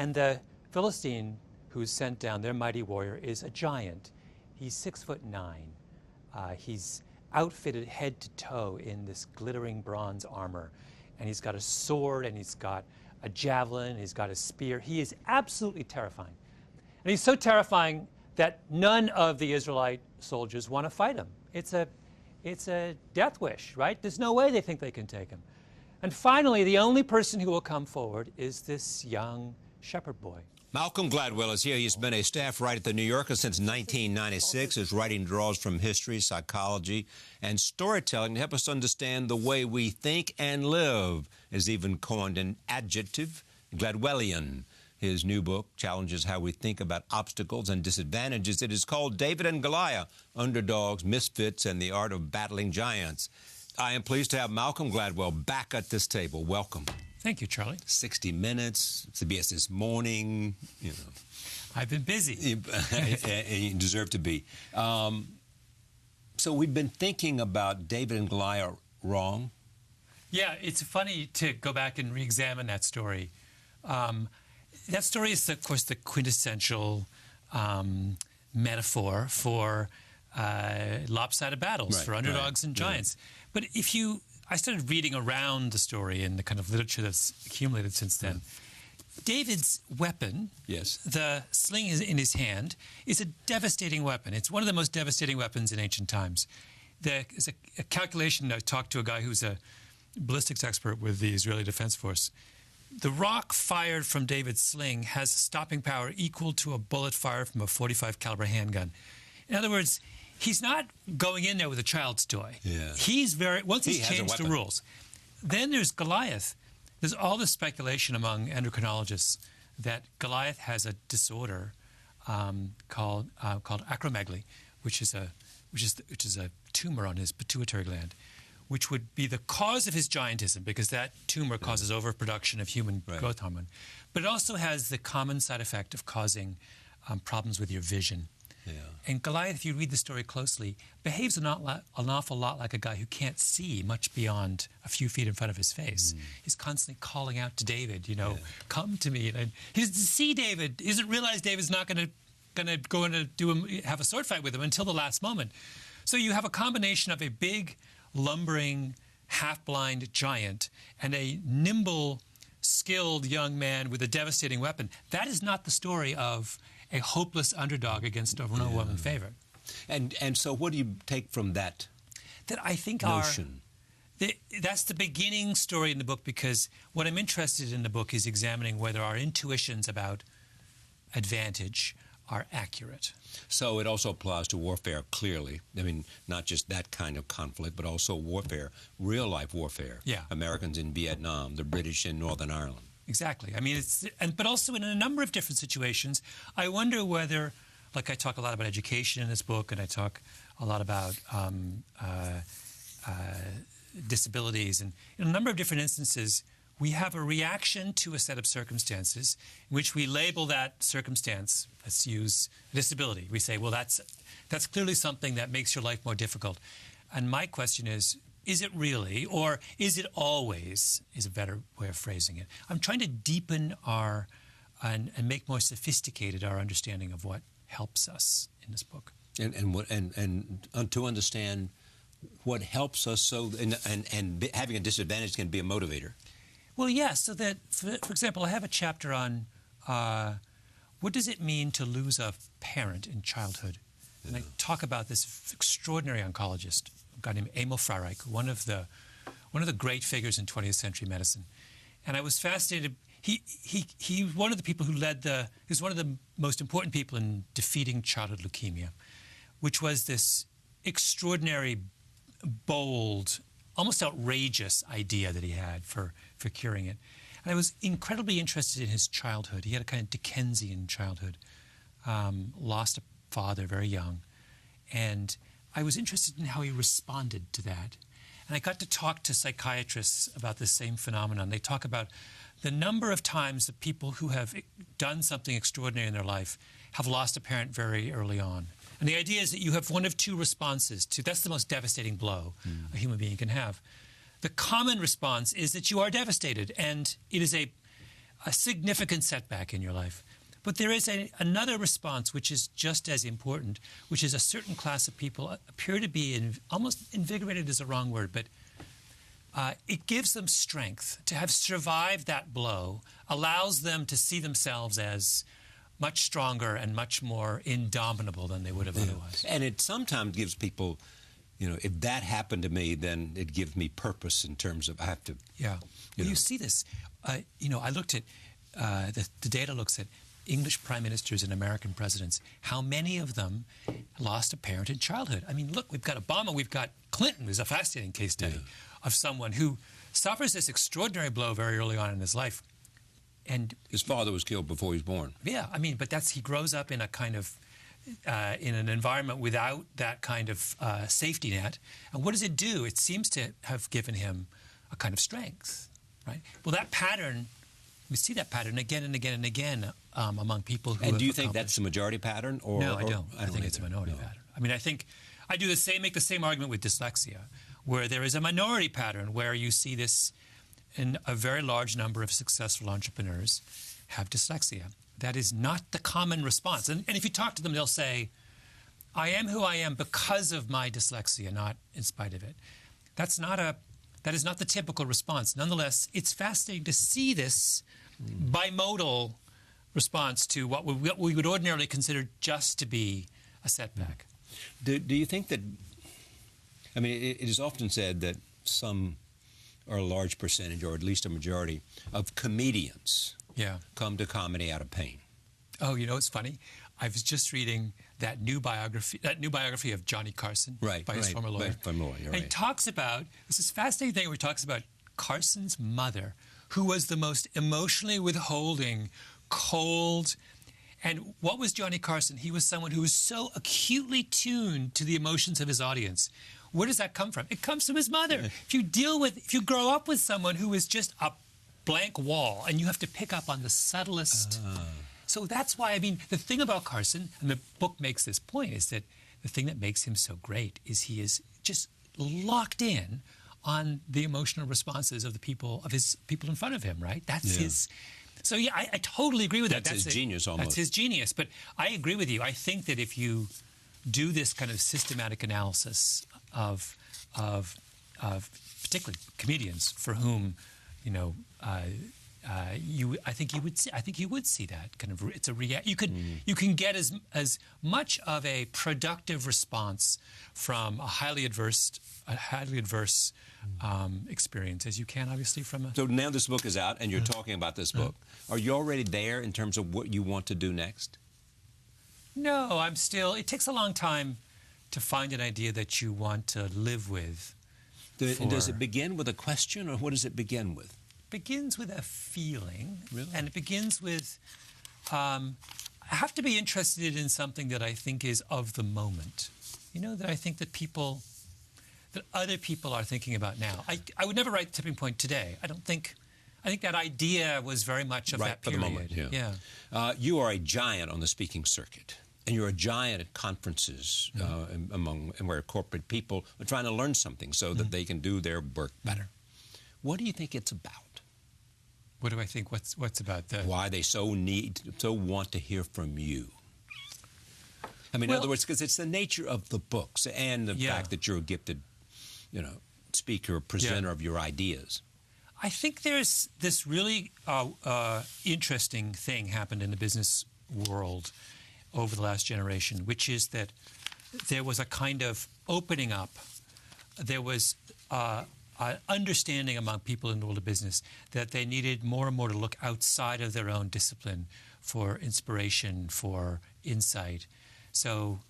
And the Philistine who's sent down, their mighty warrior, is a giant. He's 6'9". He's outfitted head to toe in this glittering bronze armor. And he's got a sword, and he's got a javelin, he's got a spear. He is absolutely terrifying. And he's so terrifying that none of the Israelite soldiers want to fight him. It's a death wish, right? There's no way they think they can take him. And finally, the only person who will come forward is this young shepherd boy. Malcolm Gladwell is here. He's been a staff writer at The New Yorker since 1996. His writing draws from history, psychology, and storytelling to help us understand the way we think and live, is even coined an adjective, Gladwellian. His new book challenges how we think about obstacles and disadvantages. It is called David and Goliath, Underdogs, Misfits, and the Art of Battling Giants. I am pleased to have Malcolm Gladwell back at this table. Welcome. Thank you, Charlie. 60 Minutes, CBS This Morning, you know. I've been busy. You deserve to be. So we've been thinking about David and Goliath wrong. Yeah, it's funny to go back and re-examine that story. That story is, of course, the quintessential metaphor for lopsided battles, right, for underdogs and giants. But I started reading around the story and the kind of literature that's accumulated since then. David's weapon, yes, the sling in his hand, is a devastating weapon. It's one of the most devastating weapons in ancient times. There's a calculation. I talked to a guy who's a ballistics expert with the Israeli Defense Force. The rock fired from David's sling has stopping power equal to a bullet fired from a .45 caliber handgun. In other words, he's not going in there with a child's toy. Yeah. Once he's changed the rules. Then there's Goliath. There's all this speculation among endocrinologists that Goliath has a disorder called acromegaly, which is a tumor on his pituitary gland, which would be the cause of his giantism, because that tumor causes overproduction of human growth hormone. But it also has the common side effect of causing problems with your vision. Yeah. And Goliath, if you read the story closely, behaves an awful lot like a guy who can't see much beyond a few feet in front of his face. He's constantly calling out to David, come to me. And he doesn't see David. He doesn't realize David's not going to go and have a sword fight with him until the last moment. So you have a combination of a big, lumbering, half-blind giant and a nimble, skilled young man with a devastating weapon. That is not the story of a hopeless underdog against an overwhelming favorite. And so what do you take from that I think notion? That's the beginning story in the book, because what I'm interested in the book is examining whether our intuitions about advantage are accurate. So it also applies to warfare, clearly. I mean, not just that kind of conflict, but also warfare, real-life warfare. Yeah. Americans in Vietnam, the British in Northern Ireland. Exactly. I mean, but also in a number of different situations. I wonder whether, like, I talk a lot about education in this book, and I talk a lot about disabilities, and in a number of different instances, we have a reaction to a set of circumstances in which we label that circumstance. Let's use disability. We say, well, that's clearly something that makes your life more difficult. And my question is it really, or is it always, is a better way of phrasing it. I'm trying to deepen and make more sophisticated our understanding of what helps us in this book. And to understand what helps us, so and having a disadvantage can be a motivator. Well, yes. So that, for example, I have a chapter on what does it mean to lose a parent in childhood, and I talk about this extraordinary oncologist, a guy named Emil Freireich, one of the great figures in 20th century medicine, and I was fascinated. He was one of the people who he was one of the most important people in defeating childhood leukemia, which was this extraordinary, bold, almost outrageous idea that he had for curing it. And I was incredibly interested in his childhood. He had a kind of Dickensian childhood, lost a father very young. And I was interested in how he responded to that. And I got to talk to psychiatrists about this same phenomenon. They talk about the number of times that people who have done something extraordinary in their life have lost a parent very early on. And the idea is that you have one of two responses to, that's the most devastating blow a human being can have. The common response is that you are devastated, and it is a significant setback in your life. But there is another response which is just as important, which is a certain class of people appear to be almost invigorated is the wrong word, but it gives them strength to have survived that blow, allows them to see themselves as much stronger and much more indomitable than they would have otherwise. And it sometimes gives people, if that happened to me, then it gives me purpose in terms of I have to. Yeah. You see this. I looked at the data looks at English prime ministers and American presidents, how many of them lost a parent in childhood. I mean, look, we've got Obama, we've got Clinton, who's a fascinating case study of someone who suffers this extraordinary blow very early on in his life. And his father was killed before he was born. Yeah, I mean, but he grows up in a kind of, in an environment without that kind of safety net. And what does it do? It seems to have given him a kind of strength, right? Well, that pattern, we see that pattern again and again and again among people who. And do you think that's the majority pattern, or no? I don't. I think it's a minority pattern. I mean, I think I make the same argument with dyslexia, where there is a minority pattern where you see this in a very large number of successful entrepreneurs have dyslexia. That is not the common response. And if you talk to them, they'll say, "I am who I am because of my dyslexia, not in spite of it." That is not the typical response. Nonetheless, it's fascinating to see this bimodal response to what we would ordinarily consider just to be a setback. Do you think that, I mean, it is often said that some, or a large percentage, or at least a majority, of comedians come to comedy out of pain. Oh, it's funny. I was just reading that new biography of Johnny Carson by his former lawyer. And he talks about, this is fascinating thing where he talks about Carson's mother, who was the most emotionally withholding, cold. And what was Johnny Carson? He was someone who was so acutely tuned to the emotions of his audience. Where does that come from? It comes from his mother. If you grow up with someone who is just a blank wall and you have to pick up on the subtlest. So that's why, I mean, the thing about Carson, and the book makes this point, is that the thing that makes him so great is he is just locked in on the emotional responses of his people in front of him, right? That's his. So yeah, I totally agree with that. That's his genius almost. That's his genius. But I agree with you. I think that if you do this kind of systematic analysis of particularly comedians for whom, I think you would see that kind of. It's a you can get as much of a productive response from a highly adverse experience as you can, obviously, from a. So now this book is out, and you're talking about this book. Are you already there in terms of what you want to do next? No, I'm still. It takes a long time to find an idea that you want to live with. Does it begin with a question, or what does it begin with? It begins with a feeling, really? And it begins with. I have to be interested in something that I think is of the moment. That I think that other people are thinking about now. I would never write Tipping Point today. I think that idea was very much of that period. For the moment, yeah. You are a giant on the speaking circuit, and you're a giant at conferences and where corporate people are trying to learn something so that they can do their work better. What do you think it's about? What do I think? What's about that? Why they so want to hear from you? I mean, in other words, because it's the nature of the books and the fact that you're a gifted, speaker, presenter of your ideas. I think there's this really interesting thing happened in the business world over the last generation, which is that there was a kind of opening up. There was understanding among people in the world of business that they needed more and more to look outside of their own discipline for inspiration, for insight. So,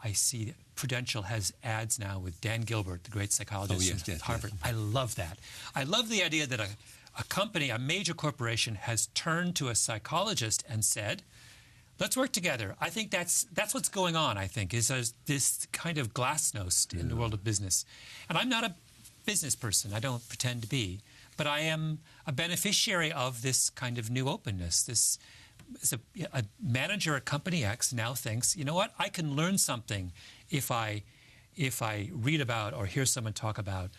I see that Prudential has ads now with Dan Gilbert, the great psychologist at Harvard. Yes. I love that. I love the idea that a company, a major corporation, has turned to a psychologist and said, let's work together. I think that's what's going on, I think, is this kind of glasnost in the world of business. And I'm not a business person. I don't pretend to be. But I am a beneficiary of this kind of new openness. A manager at Company X now thinks, you know what, I can learn something if I read about or hear someone talk about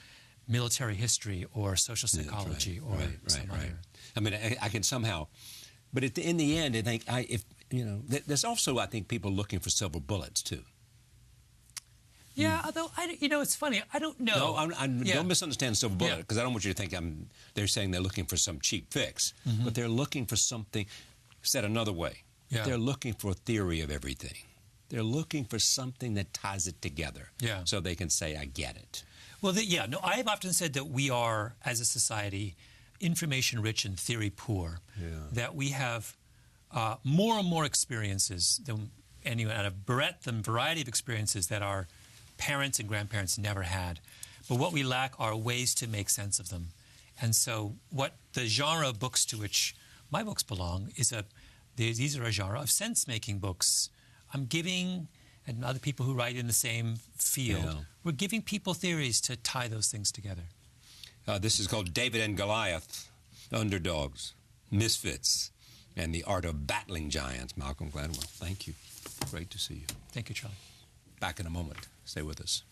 military history or social psychology or some other. I mean, I can somehow, but in the end, I think there's also, I think, people looking for silver bullets too. Yeah, although it's funny. I don't know. No, don't misunderstand silver bullet, because I don't want you to think they're saying they're looking for some cheap fix, but they're looking for something. Said another way, they're looking for a theory of everything. They're looking for something that ties it together, so they can say, "I get it." Well, I have often said that we are, as a society, information rich and theory poor. That we have more and more experiences than anyone, and a breadth and variety of experiences that our parents and grandparents never had. But what we lack are ways to make sense of them. And so what the genre of books to which my books belong is these are a genre of sense-making books. I'm giving, and other people who write in the same field, we're giving people theories to tie those things together. This is called David and Goliath, Underdogs, Misfits, and the Art of Battling Giants. Malcolm Gladwell, thank you. Great to see you. Thank you, Charlie. Back in a moment. Stay with us.